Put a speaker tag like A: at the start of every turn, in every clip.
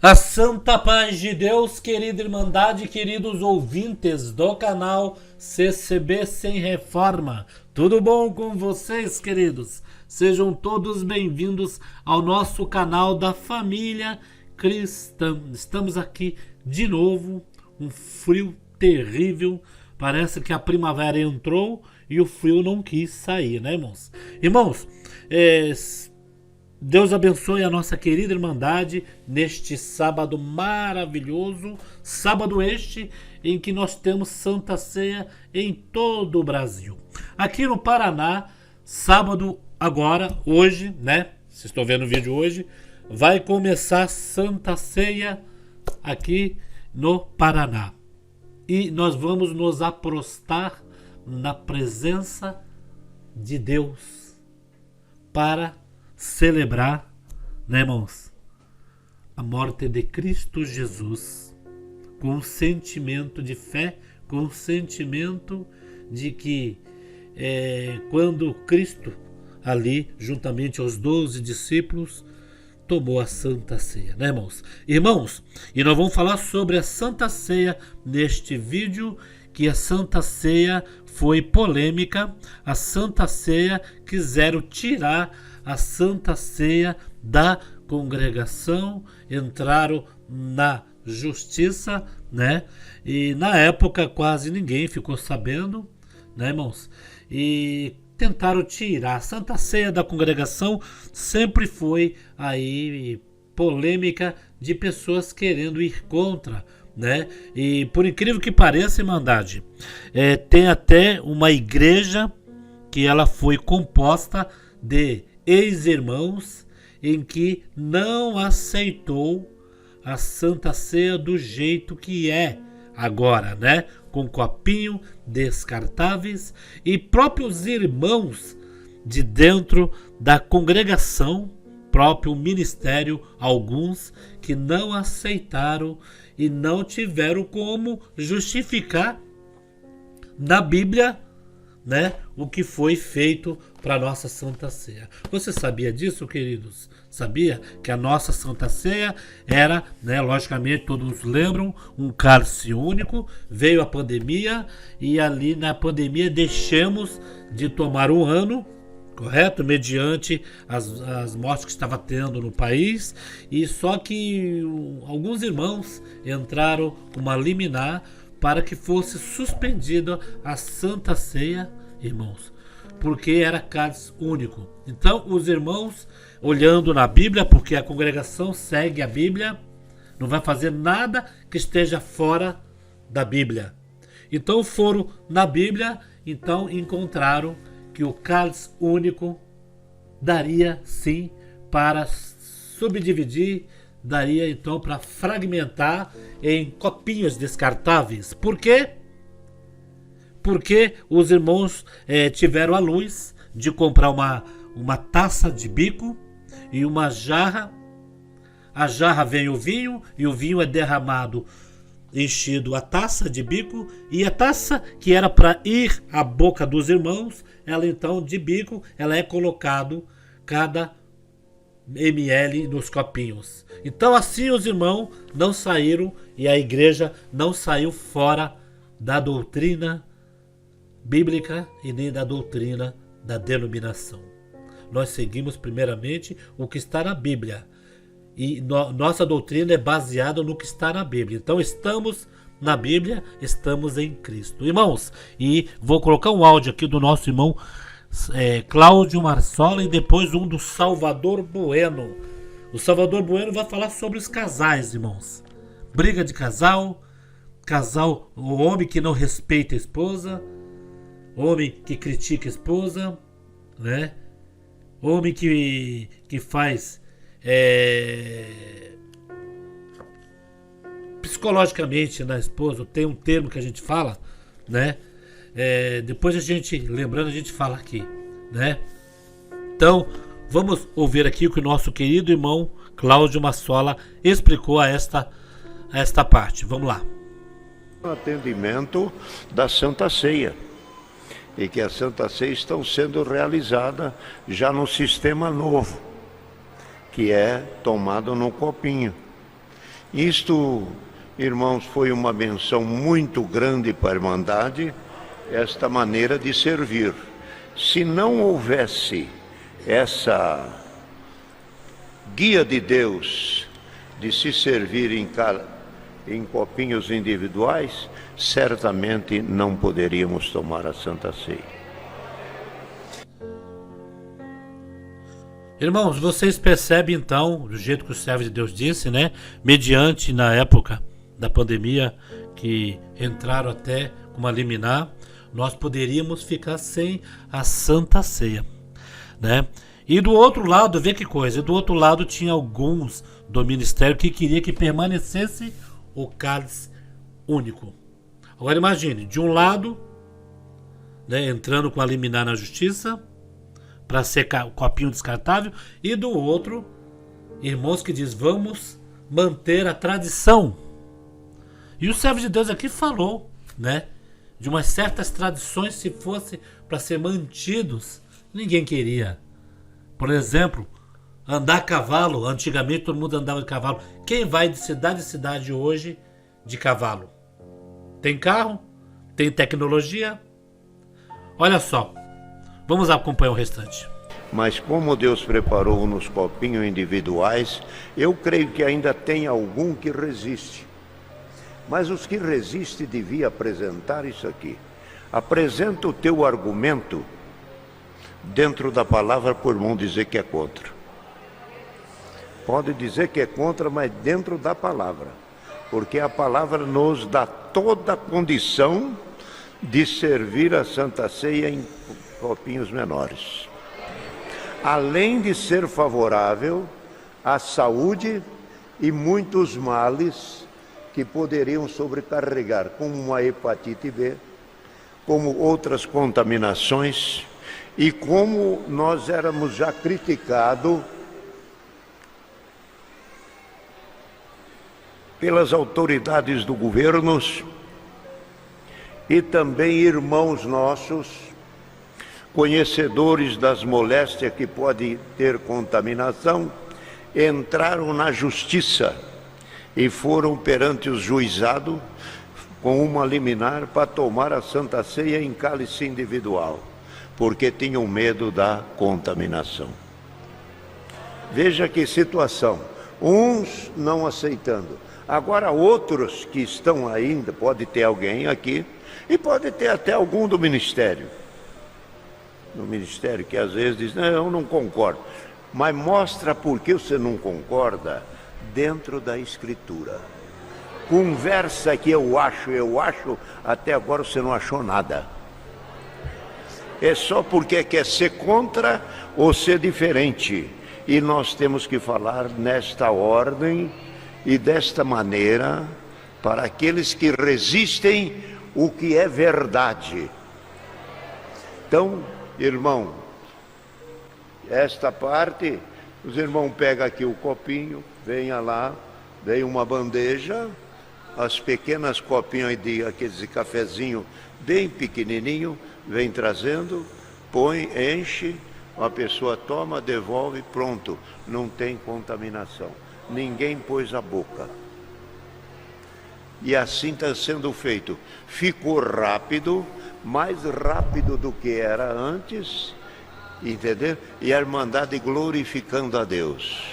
A: A santa paz de Deus, querida Irmandade, queridos ouvintes do canal CCB Sem Reforma. Tudo bom com vocês, queridos? Sejam todos bem-vindos ao nosso canal da família cristã. Estamos aqui de novo, um frio terrível. Parece que a primavera entrou e o frio não quis sair, né, irmãos? Irmãos, Deus abençoe a nossa querida Irmandade neste sábado maravilhoso, sábado este em que nós temos Santa Ceia em todo o Brasil. Aqui no Paraná, sábado agora, hoje, né? Vocês estão vendo o vídeo hoje, vai começar Santa Ceia aqui no Paraná. E nós vamos nos aprostar na presença de Deus para celebrar, né, irmãos, a morte de Cristo Jesus, com um sentimento de fé, com um sentimento de que quando Cristo ali, juntamente aos 12 discípulos, tomou a Santa Ceia, né, irmãos? Irmãos, e nós vamos falar sobre a Santa Ceia neste vídeo, que a Santa Ceia foi polêmica. A Santa Ceia quiseram tirar a Santa Ceia da congregação, entraram na justiça, né? E na época quase ninguém ficou sabendo, né, irmãos? E tentaram tirar a Santa Ceia da congregação. Sempre foi aí polêmica de pessoas querendo ir contra, né? E por incrível que pareça, Irmandade, tem até uma igreja que ela foi composta de ex-irmãos em que não aceitou a Santa Ceia do jeito que é agora, né? Com copinho, descartáveis, e próprios irmãos de dentro da congregação, próprio ministério, alguns que não aceitaram e não tiveram como justificar na Bíblia, né, o que foi feito para a nossa Santa Ceia. Você sabia disso, queridos? Sabia que a nossa Santa Ceia era, né, logicamente todos lembram, um cálice único. Veio a pandemia e ali na pandemia deixamos de tomar um ano, correto? Mediante as mortes que estava tendo no país. E só que alguns irmãos entraram com uma liminar para que fosse suspendida a Santa Ceia, irmãos, porque era cálice único. Então os irmãos, olhando na Bíblia, porque a congregação segue a Bíblia, não vai fazer nada que esteja fora da Bíblia. Então foram na Bíblia, então encontraram que o cálice único daria sim para subdividir, daria então para fragmentar em copinhos descartáveis. Por quê? Porque os irmãos tiveram a luz de comprar uma taça de bico e uma jarra. A jarra vem o vinho e o vinho é derramado, enchido a taça de bico, e a taça que era para ir à boca dos irmãos, ela então de bico, ela é colocado cada ml nos copinhos. Então assim os irmãos não saíram e a igreja não saiu fora da doutrina bíblica e nem da doutrina da denominação. Nós seguimos primeiramente o que está na Bíblia e nossa doutrina é baseada no que está na Bíblia. Então estamos na Bíblia, estamos em Cristo, irmãos. E vou colocar um áudio aqui do nosso irmão Cláudio Marsola e depois um do Salvador Bueno. O Salvador Bueno vai falar sobre os casais, irmãos. Briga de casal, o homem que não respeita a esposa, homem que critica a esposa, né? Homem que faz psicologicamente na esposa. Tem um termo que a gente fala, né? Depois a gente, lembrando, a gente fala aqui, né? Então, vamos ouvir aqui o que o nosso querido irmão Cláudio Massola explicou a esta parte. Vamos lá.
B: O atendimento da Santa Ceia, e que a Santa Ceia estão sendo realizada já no sistema novo, que é tomado no copinho. Isto, irmãos, foi uma benção muito grande para a Irmandade, esta maneira de servir. Se não houvesse essa guia de Deus de se servir em copinhos individuais, certamente não poderíamos tomar a Santa Ceia.
A: Irmãos, vocês percebem então, do jeito que o servo de Deus disse, né? Mediante na época da pandemia, que entraram até com uma liminar, nós poderíamos ficar sem a Santa Ceia, né? E do outro lado, vê que coisa, do outro lado tinha alguns do ministério que queria que permanecesse o cálice único. Agora imagine, de um lado, né, entrando com a liminar na justiça, para ser copinho descartável, e do outro, irmãos que diz, vamos manter a tradição. E o servo de Deus aqui falou, né, de umas certas tradições, se fosse para ser mantidos, ninguém queria. Por exemplo, andar a cavalo. Antigamente todo mundo andava de cavalo. Quem vai de cidade em cidade hoje de cavalo? Tem carro? Tem tecnologia? Olha só, vamos acompanhar o restante.
B: Mas como Deus preparou nos copinhos individuais, eu creio que ainda tem algum que resiste. Mas os que resistem deviam apresentar isso aqui. Apresenta o teu argumento dentro da palavra, por não dizer que é contra. Pode dizer que é contra, mas dentro da palavra. Porque a palavra nos dá toda a condição de servir a Santa Ceia em copinhos menores. Além de ser favorável à saúde e muitos males que poderiam sobrecarregar, como a hepatite B, como outras contaminações, e como nós éramos já criticados pelas autoridades do governo e também irmãos nossos, conhecedores das moléstias que pode ter contaminação, entraram na justiça e foram perante o juizado com uma liminar para tomar a Santa Ceia em cálice individual, porque tinham medo da contaminação. Veja que situação, uns não aceitando. Agora outros que estão ainda, pode ter alguém aqui, e pode ter até algum do ministério. No ministério que às vezes diz, não, eu não concordo. Mas mostra por que você não concorda dentro da Escritura. Conversa que eu acho, até agora você não achou nada. É só porque quer ser contra ou ser diferente. E nós temos que falar nesta ordem e desta maneira para aqueles que resistem o que é verdade. Então, irmão, esta parte, os irmãos pegam aqui o copinho, venha lá, vem uma bandeja, as pequenas copinhas de aqueles cafezinho bem pequenininho, vem trazendo, põe, enche, a pessoa toma, devolve, pronto, não tem contaminação. Ninguém pôs a boca. E assim está sendo feito. Ficou rápido, mais rápido do que era antes, entendeu? E a Irmandade glorificando a Deus.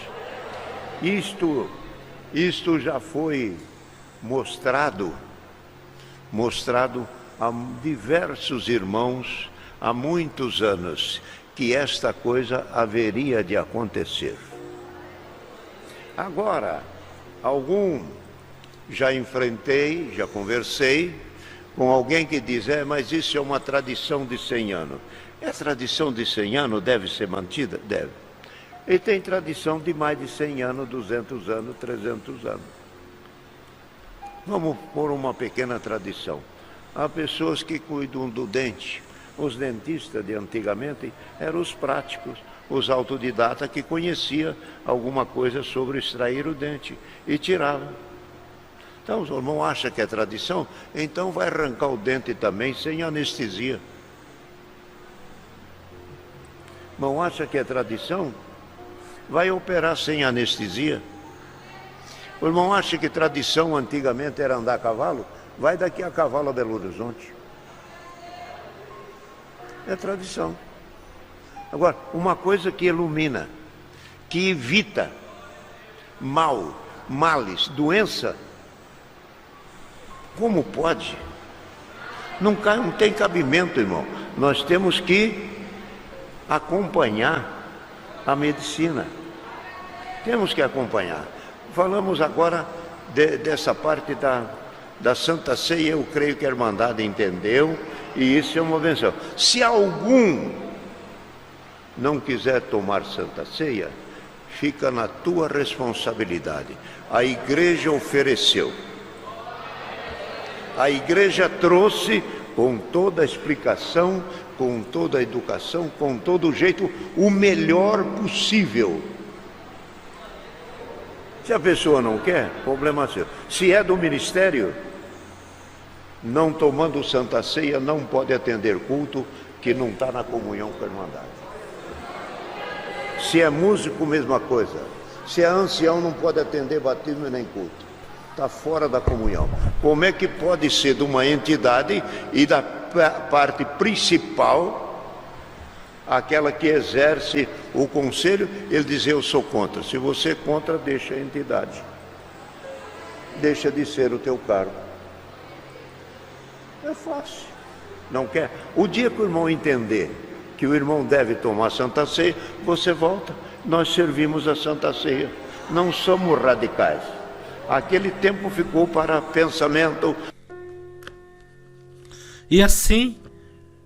B: Isto já foi mostrado a diversos irmãos há muitos anos, que esta coisa haveria de acontecer. Agora, já enfrentei, já conversei com alguém que diz, mas isso é uma tradição de 100 anos. A tradição de 100 anos deve ser mantida? Deve. E tem tradição de mais de 100 anos, 200 anos, 300 anos. Vamos pôr uma pequena tradição. Há pessoas que cuidam do dente. Os dentistas de antigamente eram os práticos, os autodidatas que conheciam alguma coisa sobre extrair o dente e tiravam. Então, os irmãos acham que é tradição, então vai arrancar o dente também sem anestesia. Irmão acha que é tradição, vai operar sem anestesia. O irmão acha que tradição antigamente era andar a cavalo? Vai daqui a cavalo a Belo Horizonte. É tradição. Agora, uma coisa que ilumina, que evita mal, males, doença, como pode? Não tem cabimento, irmão. Nós temos que acompanhar a medicina. Temos que acompanhar. Falamos agora dessa parte da Santa Ceia, eu creio que a Irmandade entendeu, e isso é uma benção. Se algum não quiser tomar Santa Ceia, fica na tua responsabilidade. A igreja ofereceu. A igreja trouxe com toda a explicação, com toda a educação, com todo o jeito, o melhor possível. Se a pessoa não quer, problema seu. Se é do ministério, não tomando Santa Ceia, não pode atender culto que não está na comunhão com a Irmandade. Se é músico, mesma coisa. Se é ancião, não pode atender batismo nem culto. Está fora da comunhão. Como é que pode ser de uma entidade e da parte principal, aquela que exerce o conselho, ele dizer eu sou contra? Se você é contra, deixa a entidade. Deixa de ser o teu cargo. É fácil. Não quer? O dia que o irmão entender que o irmão deve tomar Santa Ceia, você volta. Nós servimos a Santa Ceia. Não somos radicais. Aquele tempo ficou para pensamento.
A: E assim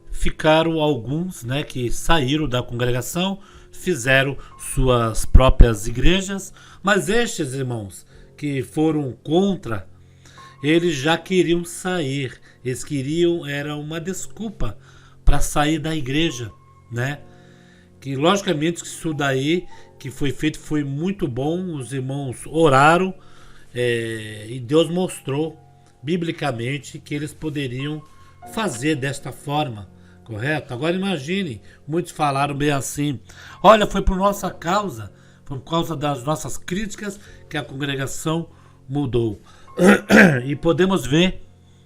A: ficaram alguns, né, que saíram da congregação, fizeram suas próprias igrejas, mas estes irmãos que foram contra, eles já queriam sair, eles queriam, era uma desculpa para sair da igreja, né? Que logicamente isso daí que foi feito foi muito bom, os irmãos oraram, e Deus mostrou biblicamente que eles poderiam fazer desta forma, correto? Agora imagine, muitos falaram bem assim, olha, foi por nossa causa, foi por causa das nossas críticas que a congregação mudou. E podemos ver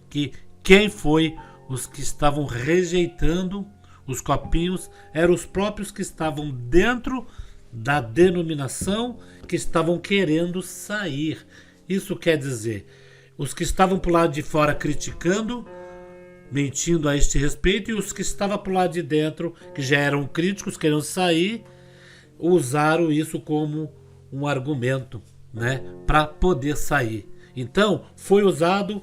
A: que quem foi os que estavam rejeitando os copinhos eram os próprios que estavam dentro da denominação, que estavam querendo sair. Isso quer dizer, os que estavam para o lado de fora criticando, mentindo a este respeito, e os que estavam para o lado de dentro, que já eram críticos, queriam sair, usaram isso como um argumento, né, para poder sair. Então, foi usado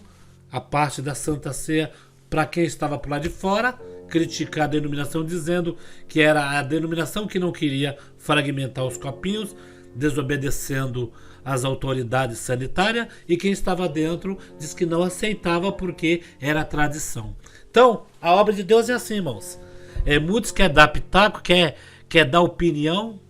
A: a parte da Santa Ceia para quem estava para o lado de fora, criticar a denominação, dizendo que era a denominação que não queria fragmentar os copinhos, desobedecendo as autoridades sanitárias, e quem estava dentro diz que não aceitava porque era tradição. Então, a obra de Deus é assim, irmãos. Muitos querem dar pitaco, quer dar opinião,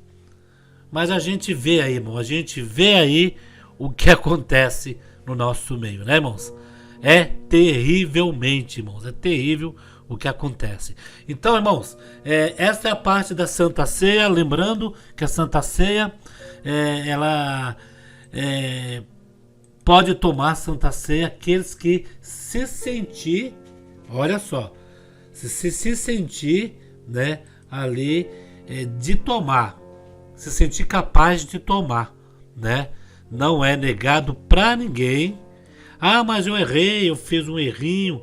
A: mas a gente vê aí, irmão, a gente vê aí o que acontece no nosso meio, né, irmãos? É terrivelmente, irmãos, é terrível o que acontece. Então, irmãos, essa é a parte da Santa Ceia. Lembrando que a Santa Ceia, ela pode tomar Santa Ceia aqueles que se sentir, olha só, se sentir, né, ali de tomar, se sentir capaz de tomar, né? Não é negado para ninguém. Ah, mas eu errei, eu fiz um errinho.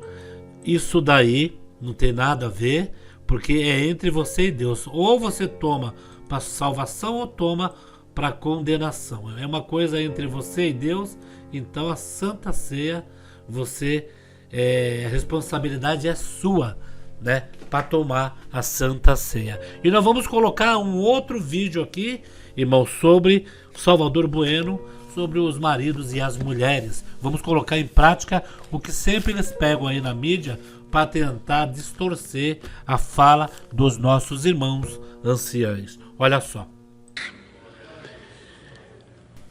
A: Isso daí não tem nada a ver, porque é entre você e Deus. Ou você toma para salvação ou toma para condenação. É uma coisa entre você e Deus. Então a Santa Ceia, a responsabilidade é sua, né, para tomar a Santa Ceia. E nós vamos colocar um outro vídeo aqui, irmão, sobre Salvador Bueno, sobre os maridos e as mulheres. Vamos colocar em prática o que sempre eles pegam aí na mídia para tentar distorcer a fala dos nossos irmãos anciãos. Olha só.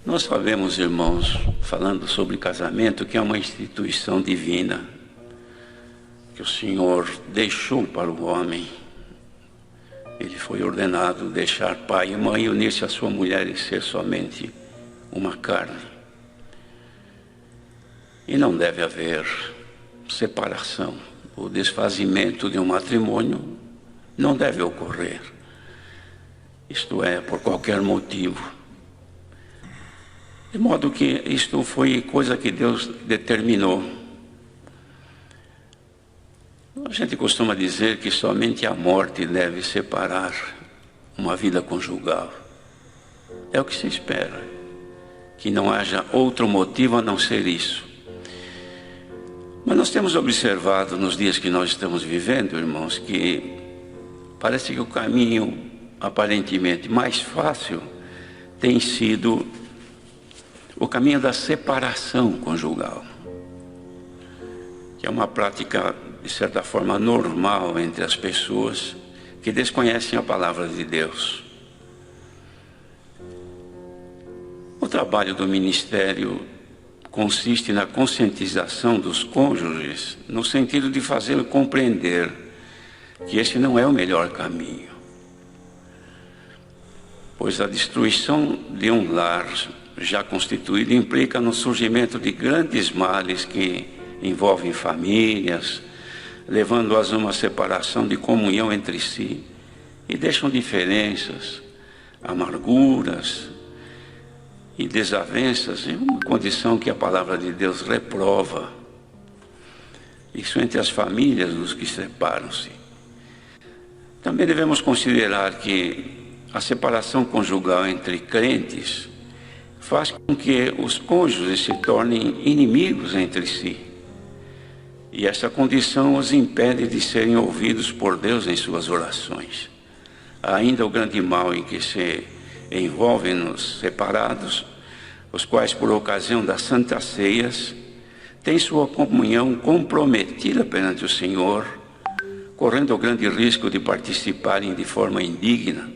C: Nós sabemos, irmãos, falando sobre casamento, que é uma instituição divina que o Senhor deixou para o homem. Ele foi ordenado deixar pai e mãe, unir-se à sua mulher e ser somente uma carne. E não deve haver separação. O desfazimento de um matrimônio não deve ocorrer. Isto é, por qualquer motivo. De modo que isto foi coisa que Deus determinou. A gente costuma dizer que somente a morte deve separar uma vida conjugal. É o que se espera, que não haja outro motivo a não ser isso. Mas nós temos observado nos dias que nós estamos vivendo, irmãos, que parece que o caminho aparentemente mais fácil tem sido o caminho da separação conjugal, que é uma prática, de certa forma, normal entre as pessoas que desconhecem a palavra de Deus. O trabalho do ministério consiste na conscientização dos cônjuges, no sentido de fazê-lo compreender que esse não é o melhor caminho, pois a destruição de um lar já constituído implica no surgimento de grandes males que envolvem famílias, levando-as a uma separação de comunhão entre si, e deixam diferenças, amarguras e desavenças em uma condição que a palavra de Deus reprova. Isso entre as famílias dos que separam-se. Também devemos considerar que a separação conjugal entre crentes faz com que os cônjuges se tornem inimigos entre si. E essa condição os impede de serem ouvidos por Deus em suas orações. Há ainda o grande mal em que se envolvem nos separados, os quais, por ocasião das santas ceias, têm sua comunhão comprometida perante o Senhor, correndo o grande risco de participarem de forma indigna,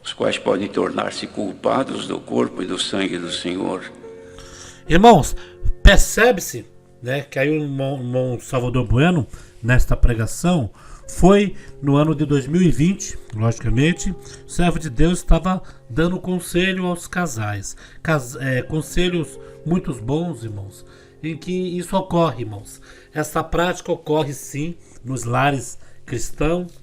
C: os quais podem tornar-se culpados do corpo e do sangue do Senhor.
A: Irmãos, percebe-se, né, que aí o irmão Salvador Bueno, nesta pregação, foi no ano de 2020, logicamente, o servo de Deus estava dando conselho aos casais, conselhos muito bons, irmãos, em que isso ocorre, irmãos. Essa prática ocorre sim nos lares cristãos,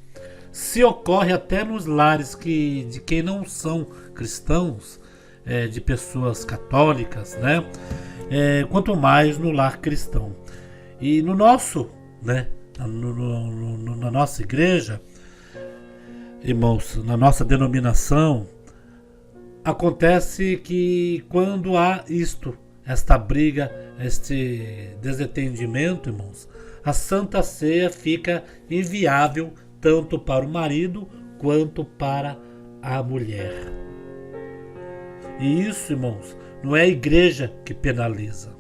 A: se ocorre até nos lares de quem não são cristãos, de pessoas católicas, né? Quanto mais no lar cristão. E no nosso, né? Na nossa igreja, irmãos, na nossa denominação, acontece que quando há esta briga, este desentendimento, irmãos, a Santa Ceia fica inviável tanto para o marido quanto para a mulher. E isso, irmãos, não é a igreja que penaliza.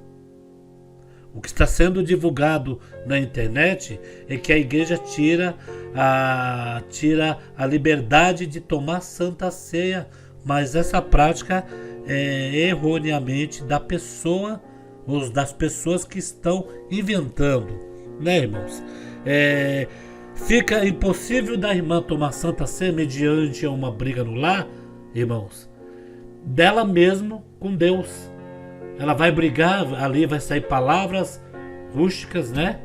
A: O que está sendo divulgado na internet é que a igreja tira a liberdade de tomar Santa Ceia, mas essa prática é erroneamente da pessoa ou das pessoas que estão inventando, né, irmãos? Fica impossível da irmã tomar Santa Ceia mediante uma briga no lar, irmãos, dela mesmo com Deus. Ela vai brigar, ali vai sair palavras rústicas, né?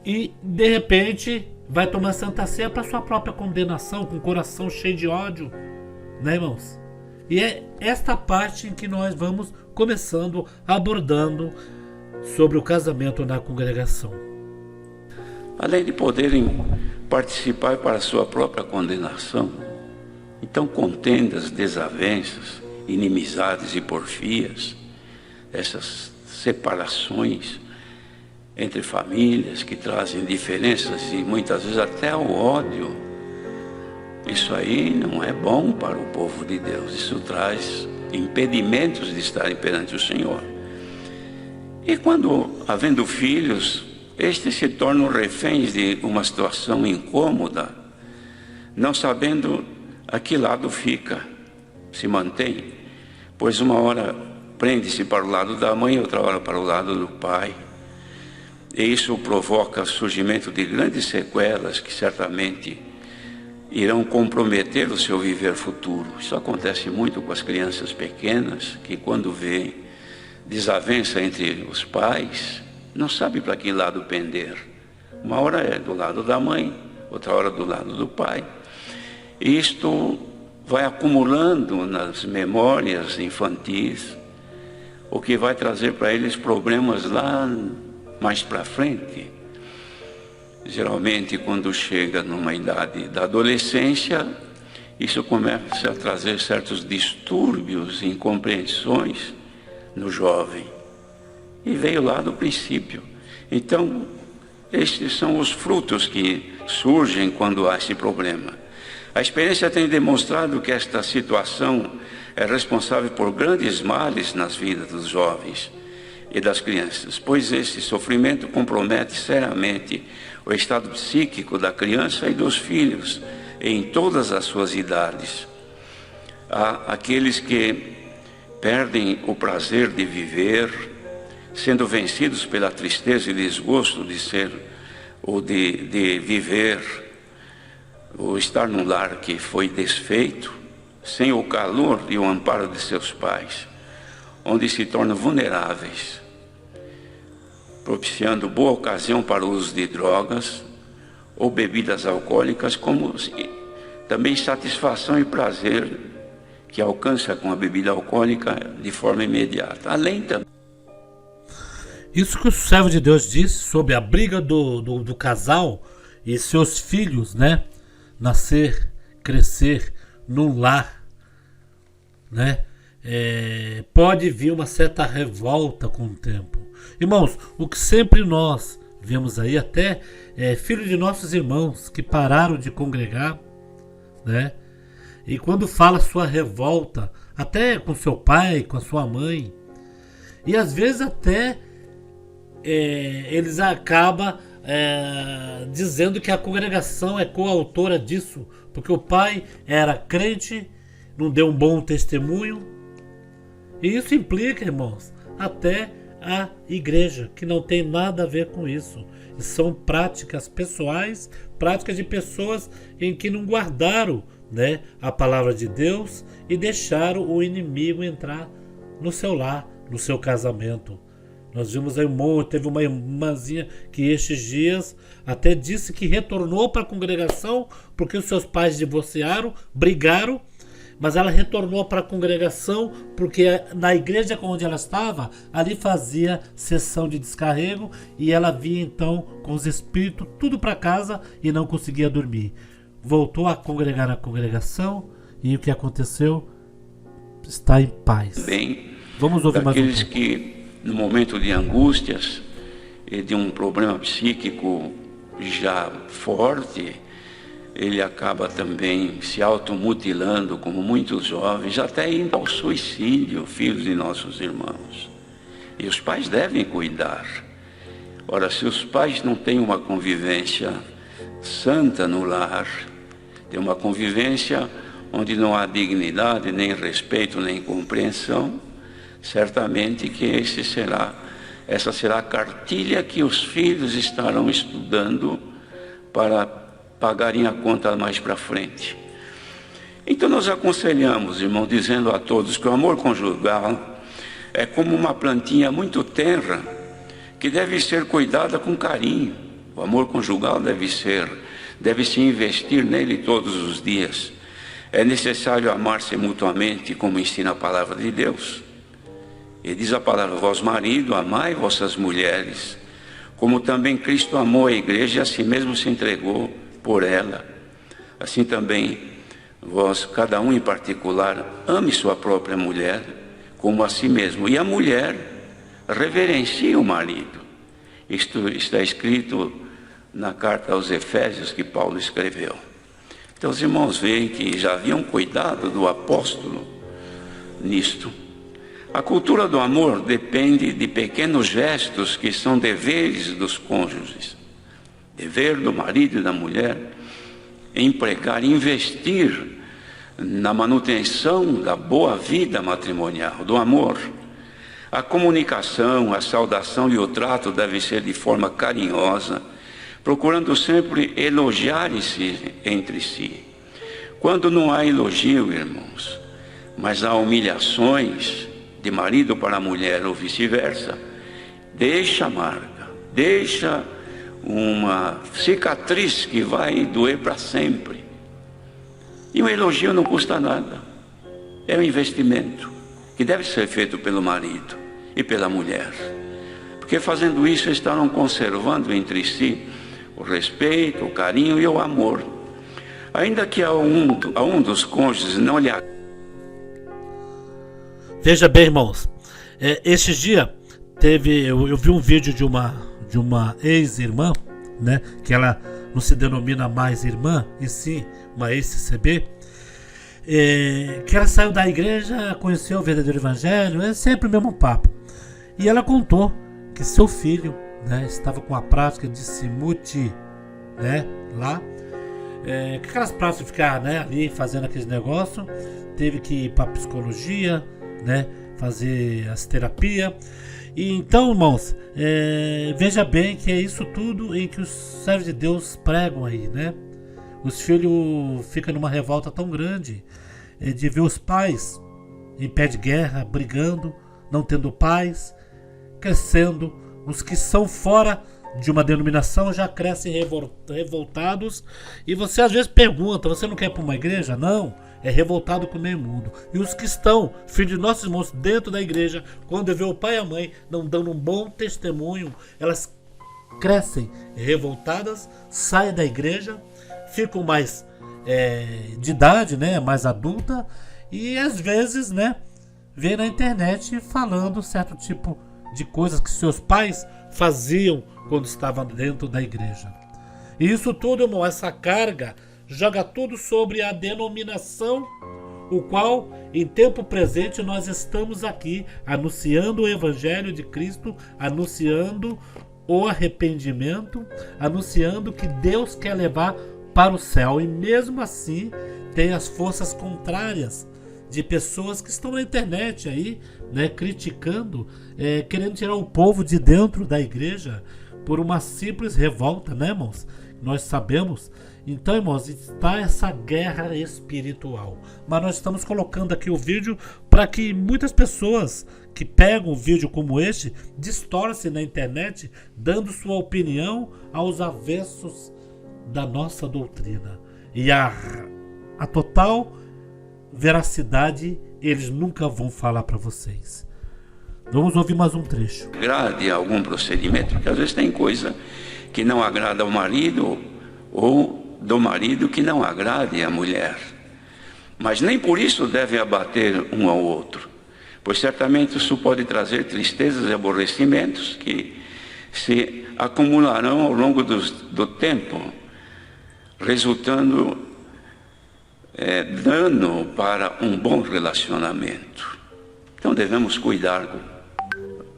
A: E de repente vai tomar Santa Ceia para sua própria condenação, com o coração cheio de ódio, né, irmãos? E é esta parte em que nós vamos começando abordando sobre o casamento na congregação.
C: Além de poderem participar para a sua própria condenação, então contendas, desavenças, inimizades e porfias, essas separações entre famílias que trazem diferenças e muitas vezes até o ódio, isso aí não é bom para o povo de Deus. Isso traz impedimentos de estarem perante o Senhor. E quando, havendo filhos, estes se tornam reféns de uma situação incômoda, não sabendo a que lado fica, se mantém, pois uma hora prende-se para o lado da mãe, outra hora para o lado do pai. E isso provoca o surgimento de grandes sequelas que certamente irão comprometer o seu viver futuro. Isso acontece muito com as crianças pequenas, que quando veem desavença entre os pais, não sabe para que lado pender. Uma hora é do lado da mãe, outra hora do lado do pai. E isto vai acumulando nas memórias infantis, o que vai trazer para eles problemas lá mais para frente. Geralmente, quando chega numa idade da adolescência, isso começa a trazer certos distúrbios, incompreensões no jovem. E veio lá do princípio. Então, estes são os frutos que surgem quando há esse problema. A experiência tem demonstrado que esta situação é responsável por grandes males nas vidas dos jovens e das crianças, pois esse sofrimento compromete seriamente o estado psíquico da criança e dos filhos em todas as suas idades. Há aqueles que perdem o prazer de viver, sendo vencidos pela tristeza e desgosto de ser ou de viver ou estar num lar que foi desfeito, sem o calor e o amparo de seus pais, onde se tornam vulneráveis, propiciando boa ocasião para o uso de drogas ou bebidas alcoólicas, como também satisfação e prazer que alcança com a bebida alcoólica de forma imediata. Além também.
A: Isso que o servo de Deus disse sobre a briga do casal e seus filhos, né? Nascer, crescer num lar, né? Pode vir uma certa revolta com o tempo. Irmãos, o que sempre nós vemos aí, até filhos de nossos irmãos que pararam de congregar, né? E quando fala sua revolta, até com seu pai, com a sua mãe, e às vezes até eles acabam dizendo que a congregação é coautora disso, porque o pai era crente, não deu um bom testemunho. E isso implica, irmãos, até a igreja, que não tem nada a ver com isso. E são práticas pessoais, práticas de pessoas em que não guardaram, né, a palavra de Deus e deixaram o inimigo entrar no seu lar, no seu casamento. Nós vimos aí teve uma irmãzinha que estes dias até disse que retornou para a congregação porque os seus pais divorciaram, brigaram, mas ela retornou para a congregação porque na igreja onde ela estava, ali fazia sessão de descarrego e ela vinha então com os espíritos tudo para casa e não conseguia dormir. Voltou a congregar na congregação e o que aconteceu? Está em paz.
C: Bem,
A: vamos ouvir mais um
C: pouco. Que no momento de angústias e de um problema psíquico já forte, ele acaba também se automutilando, como muitos jovens, até indo ao suicídio, filhos de nossos irmãos. E os pais devem cuidar. Ora, se os pais não têm uma convivência santa no lar, tem uma convivência onde não há dignidade, nem respeito, nem compreensão, certamente que essa será a cartilha que os filhos estarão estudando para pagarem a conta mais para frente. Então nós aconselhamos, irmão, dizendo a todos que o amor conjugal é como uma plantinha muito tenra que deve ser cuidada com carinho. O amor conjugal deve-se investir nele todos os dias. É necessário amar-se mutuamente, como ensina a palavra de Deus. E diz a palavra: vós marido, amai vossas mulheres, como também Cristo amou a igreja e a si mesmo se entregou por ela. Assim também vós, cada um em particular, ame sua própria mulher como a si mesmo. E a mulher reverencie o marido. Isto está escrito na carta aos Efésios que Paulo escreveu. Então os irmãos veem que já haviam cuidado do apóstolo nisto. A cultura do amor depende de pequenos gestos que são deveres dos cônjuges. Dever do marido e da mulher empregar, investir na manutenção da boa vida matrimonial, do amor. A comunicação, a saudação e o trato devem ser de forma carinhosa, procurando sempre elogiar-se entre si. Quando não há elogio, irmãos, mas há humilhações, de marido para mulher ou vice-versa, deixa marca, deixa uma cicatriz que vai doer para sempre. E um elogio não custa nada, é um investimento que deve ser feito pelo marido e pela mulher, porque fazendo isso estarão conservando entre si o respeito, o carinho e o amor, ainda que a um dos cônjuges não lhe...
A: Veja bem, irmãos, esses dias eu vi um vídeo de uma ex-irmã, né, que ela não se denomina mais irmã, e sim uma ex-CB, que ela saiu da igreja, conheceu o verdadeiro evangelho, é sempre o mesmo papo. E ela contou que seu filho, né, estava com a prática de se muti, né, lá, que aquelas práticas de ficar, né, ali fazendo aqueles negócios, teve que ir para psicologia, né, fazer as terapias. E então, irmãos, veja bem que é isso tudo em que os servos de Deus pregam aí, né? Os filhos ficam numa revolta tão grande de ver os pais em pé de guerra, brigando, não tendo paz, crescendo. Os que são fora de uma denominação já crescem revoltados. E você às vezes pergunta, você não quer ir para uma igreja? Não, é revoltado com o meio mundo. E os que estão, filhos de nossos irmãos, dentro da igreja, quando vê o pai e a mãe não dando um bom testemunho, elas crescem revoltadas, saem da igreja, ficam mais de idade, né, mais adulta, e às vezes, né, vê na internet falando certo tipo de coisas que seus pais faziam quando estavam dentro da igreja. E isso tudo, irmão, essa carga joga tudo sobre a denominação, o qual em tempo presente nós estamos aqui anunciando o evangelho de Cristo, anunciando o arrependimento, anunciando que Deus quer levar para o céu. E mesmo assim tem as forças contrárias de pessoas que estão na internet aí, né, criticando, querendo tirar o povo de dentro da igreja por uma simples revolta, né, irmãos? Nós sabemos. Então, irmãos, está essa guerra espiritual. Mas nós estamos colocando aqui o vídeo para que muitas pessoas que pegam um vídeo como este distorcem na internet, dando sua opinião aos avessos da nossa doutrina. E a total veracidade eles nunca vão falar para vocês. Vamos ouvir mais um trecho.
C: Agrade algum procedimento, porque às vezes tem coisa que não agrada ao marido ou do marido que não agrade à mulher. Mas nem por isso deve abater um ao outro, pois certamente isso pode trazer tristezas e aborrecimentos que se acumularão ao longo do tempo, resultando dano para um bom relacionamento. Então devemos cuidar,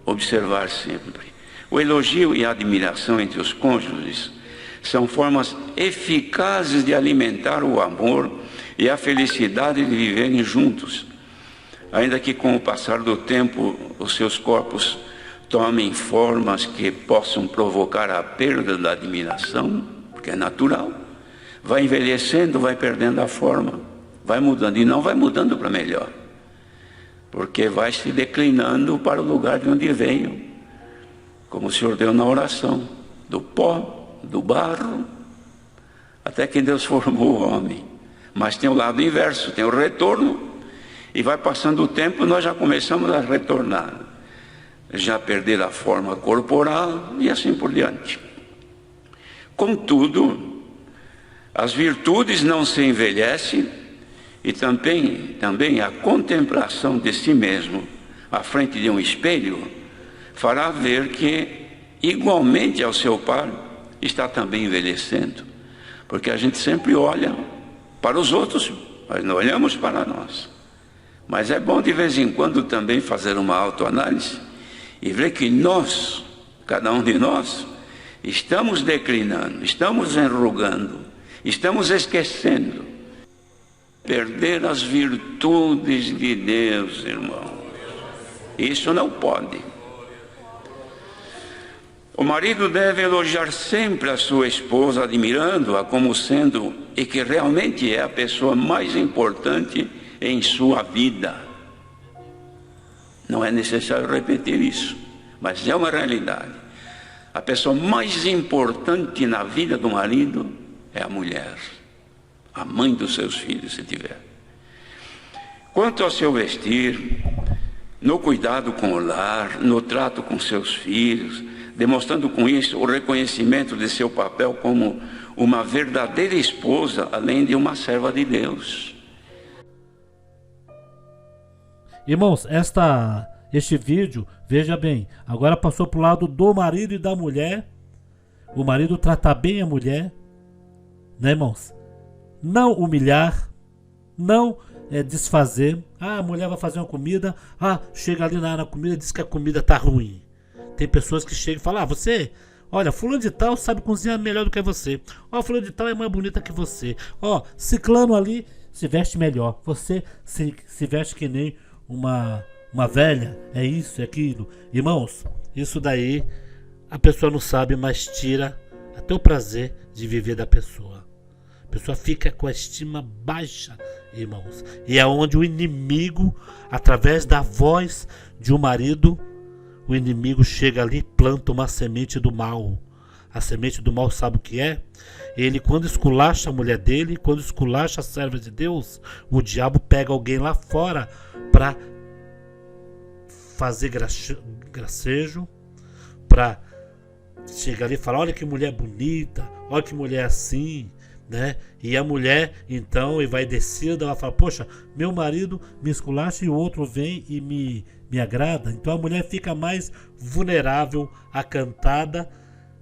C: observar sempre. O elogio e a admiração entre os cônjuges são formas eficazes de alimentar o amor e a felicidade de viverem juntos, ainda que com o passar do tempo os seus corpos tomem formas que possam provocar a perda da admiração, porque é natural. Vai envelhecendo, vai perdendo a forma, vai mudando, e não vai mudando para melhor, porque vai se declinando para o lugar de onde veio, como o Senhor deu na oração, do pó, do barro, até que Deus formou o homem. Mas tem o lado inverso, tem o retorno, e vai passando o tempo, nós já começamos a retornar, já perder a forma corporal e assim por diante. Contudo, as virtudes não se envelhecem, e também a contemplação de si mesmo à frente de um espelho fará ver que, igualmente ao seu par, está também envelhecendo, porque a gente sempre olha para os outros, mas não olhamos para nós. Mas é bom de vez em quando também fazer uma autoanálise e ver que nós, cada um de nós, estamos declinando, estamos enrugando, estamos esquecendo, perder as virtudes de Deus, irmão. Isso não pode. O marido deve elogiar sempre a sua esposa, admirando-a como sendo, e que realmente é a pessoa mais importante em sua vida. Não é necessário repetir isso, mas é uma realidade. A pessoa mais importante na vida do marido é a mulher, a mãe dos seus filhos, se tiver. Quanto ao seu vestir, no cuidado com o lar, no trato com seus filhos, demonstrando com isso o reconhecimento de seu papel como uma verdadeira esposa, além de uma serva de Deus.
A: Irmãos, este vídeo, veja bem, agora passou para o lado do marido e da mulher. O marido tratar bem a mulher, né, irmãos? Não humilhar, não desfazer. A mulher vai fazer uma comida, chega ali na comida e diz que a comida tá ruim. Tem pessoas que chegam e falam, olha, fulano de tal sabe cozinhar melhor do que você. Fulano de tal é mais bonita que você. Ciclano ali se veste melhor. Você se veste que nem uma velha. É isso, é aquilo. Irmãos, isso daí a pessoa não sabe, mas tira até o prazer de viver da pessoa. A pessoa fica com a estima baixa, irmãos. E é onde o inimigo, através da voz de um marido, o inimigo chega ali e planta uma semente do mal. A semente do mal sabe o que é? Ele, quando esculacha a mulher dele, quando esculacha a serva de Deus, o diabo pega alguém lá fora para fazer gracejo, para chegar ali e falar, olha que mulher bonita, olha que mulher assim, né? E a mulher, então, e vai descendo, ela fala, poxa, meu marido me esculacha e o outro vem e me agrada. Então a mulher fica mais vulnerável à cantada,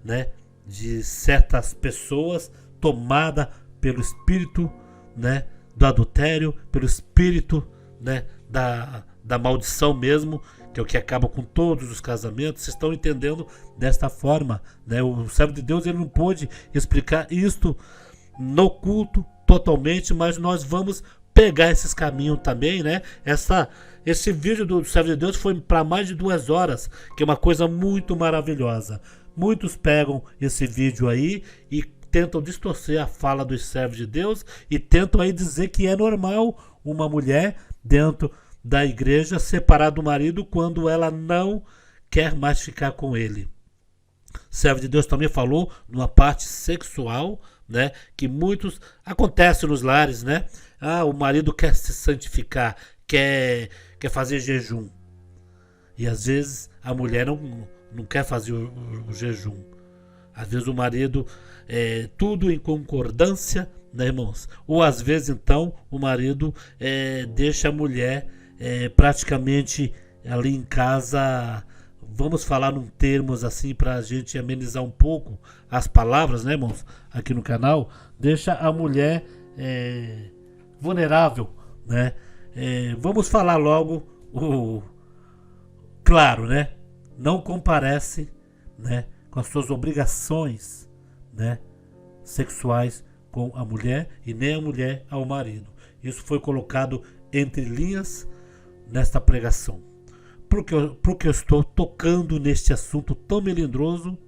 A: né, de certas pessoas, tomada pelo espírito, né, do adultério, pelo espírito, né, da maldição mesmo, que é o que acaba com todos os casamentos. Vocês estão entendendo desta forma, né? O servo de Deus, ele não pôde explicar isto no culto totalmente, mas nós vamos pegar esses caminhos também, né? Esse vídeo do servo de Deus foi para mais de 2 horas, que é uma coisa muito maravilhosa. Muitos pegam esse vídeo aí e tentam distorcer a fala dos servos de Deus e tentam aí dizer que é normal uma mulher dentro da igreja separar do marido quando ela não quer mais ficar com ele. O servo de Deus também falou numa parte sexual, né, que muitos acontece nos lares, né? O marido quer se santificar, quer fazer jejum. E às vezes a mulher não quer fazer o jejum. Às vezes o marido, tudo em concordância, né, irmãos? Ou às vezes então o marido deixa a mulher praticamente ali em casa. Vamos falar num termos assim para a gente amenizar um pouco as palavras, né, irmãos? Aqui no canal, deixa a mulher vulnerável, né? Vamos falar logo claro, né? Não comparece, né, com as suas obrigações, né, sexuais com a mulher e nem a mulher ao marido. Isso foi colocado entre linhas nesta pregação. Porque eu estou tocando neste assunto tão melindroso,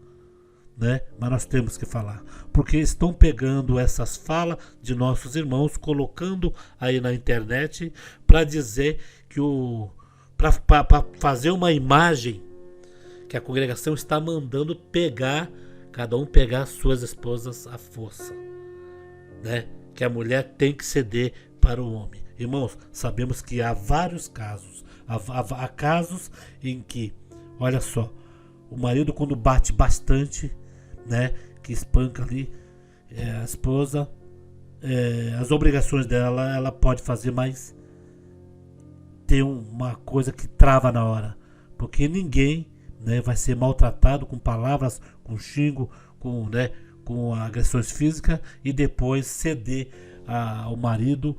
A: né? Mas nós temos que falar. Porque estão pegando essas falas de nossos irmãos, colocando aí na internet para dizer que para fazer uma imagem que a congregação está mandando cada um pegar as suas esposas à força, né? Que a mulher tem que ceder para o homem. Irmãos, sabemos que há vários casos. Há casos em que, olha só, o marido quando bate bastante, né, que espanca ali a esposa, as obrigações dela, ela pode fazer, mas tem uma coisa que trava na hora, porque ninguém, né, vai ser maltratado com palavras, com xingo, com agressões físicas e depois ceder ao marido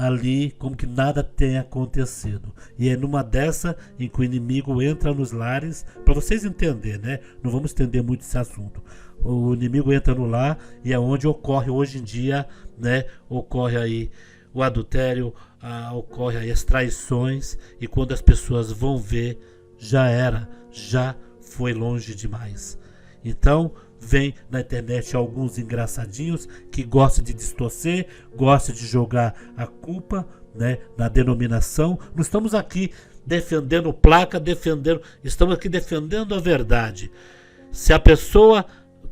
A: ali como que nada tenha acontecido. E é numa dessa em que o inimigo entra nos lares, para vocês entenderem, né? Não vamos estender muito esse assunto. O inimigo entra no lar e é onde ocorre hoje em dia, né? Ocorre aí o adultério, ocorre aí as traições, e quando as pessoas vão ver, já foi longe demais. Então vem na internet alguns engraçadinhos que gostam de distorcer, gostam de jogar a culpa, né, na denominação. Não estamos aqui defendendo placa, estamos aqui defendendo a verdade. Se a pessoa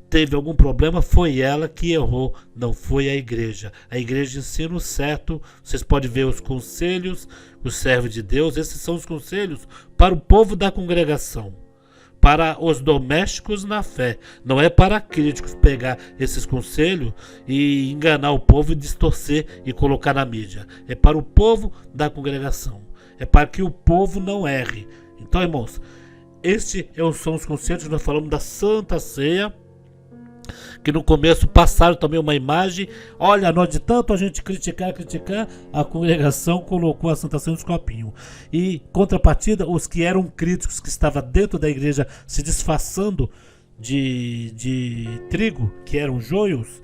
A: teve algum problema, foi ela que errou, não foi a igreja. A igreja ensina o certo. Vocês podem ver os conselhos, os servos de Deus. Esses são os conselhos para o povo da congregação, para os domésticos na fé. Não é para críticos pegar esses conselhos e enganar o povo e distorcer e colocar na mídia. É para o povo da congregação. É para que o povo não erre. Então, irmãos, estes são os conselhos que nós falamos da Santa Ceia, que no começo passaram também uma imagem. Olha, não de tanto a gente criticar, a congregação colocou a Santa Ceia nos copinhos. E, contrapartida, os que eram críticos, que estavam dentro da igreja se disfarçando de trigo, que eram joios,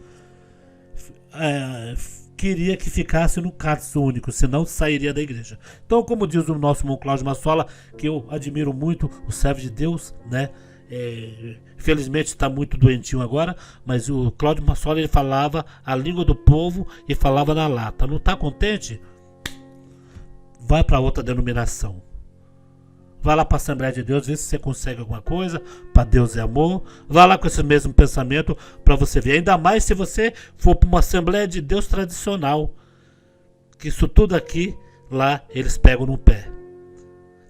A: queria que ficasse no cálice único, senão sairia da igreja. Então, como diz o nosso irmão Cláudio Massola, que eu admiro muito, o servo de Deus, né? Infelizmente está muito doentinho agora, mas o Cláudio Massola, ele falava a língua do povo e falava na lata. Não está contente? Vai para outra denominação. Vai lá para a Assembleia de Deus, vê se você consegue alguma coisa. Para Deus é amor. Vai lá com esse mesmo pensamento para você ver. Ainda mais se você for para uma Assembleia de Deus tradicional, que isso tudo aqui, lá eles pegam no pé.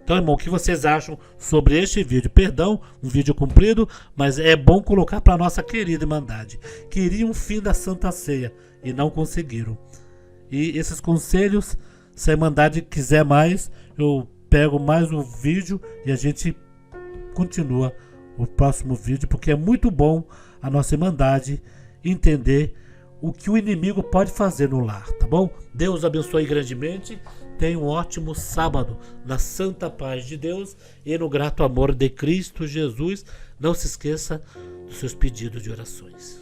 A: Então, irmão, o que vocês acham sobre este vídeo? Perdão, um vídeo comprido, mas é bom colocar para nossa querida Irmandade. Queriam o fim da Santa Ceia e não conseguiram. E esses conselhos, se a Irmandade quiser mais, eu pego mais um vídeo e a gente continua o próximo vídeo, porque é muito bom a nossa Irmandade entender o que o inimigo pode fazer no lar, tá bom? Deus abençoe grandemente. Tenha um ótimo sábado na santa paz de Deus e no grato amor de Cristo Jesus. Não se esqueça dos seus pedidos de orações.